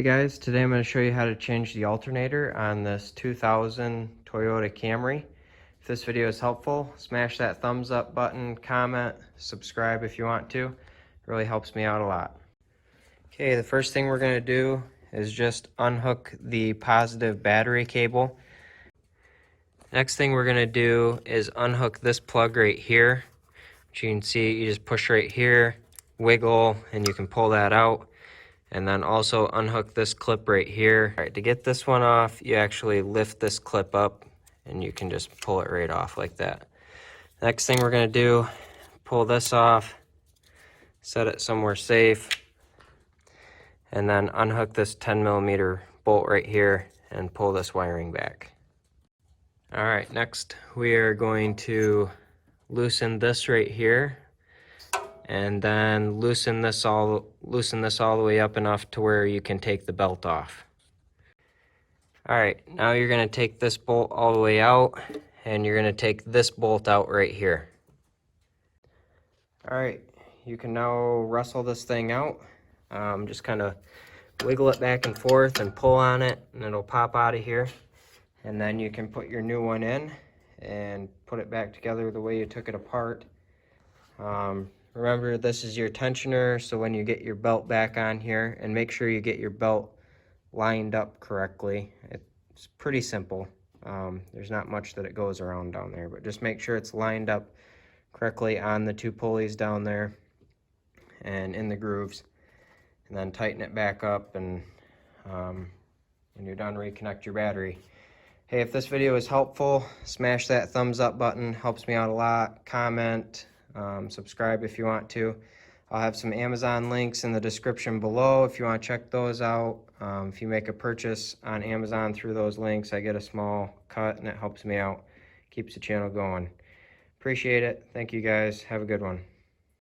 Hey guys, today I'm going to show you how to change the alternator on this 2000 Toyota Camry. If this video is helpful, smash that thumbs up button, comment, subscribe if you want to. It really helps me out a lot. Okay, the first thing we're going to do is just unhook the positive battery cable. Next thing we're going to do is unhook this plug right here. Which you can see, you just push right here, wiggle, and you can pull that out. And then also unhook this clip right here. All right, to get this one off, you actually lift this clip up and you can just pull it right off like that. Next thing we're gonna do, pull this off, set it somewhere safe, and then unhook this 10mm bolt right here and pull this wiring back. All right, next we are going to loosen this right here, and then loosen this all the way up enough to where you can take the belt off. All right, now you're going to take this bolt all the way out, and you're going to take this bolt out right here. All right, you can now wrestle this thing out. Just kind of wiggle it back and forth and pull on it, and it'll pop out of here. And then you can put your new one in and put it back together the way you took it apart. Remember, this is your tensioner, so when you get your belt back on here, and make sure you get your belt lined up correctly. It's pretty simple. There's not much that it goes around down there, but just make sure it's lined up correctly on the two pulleys down there and in the grooves, and then tighten it back up, and when you're done, reconnect your battery. Hey, if this video is helpful, smash that thumbs up button, helps me out a lot. Comment, subscribe if you want to. I'll have some Amazon links in the description below if you want to check those out. If you make a purchase on Amazon through those links, I get a small cut and it helps me out, keeps the channel going. Appreciate it. Thank you guys. Have a good one.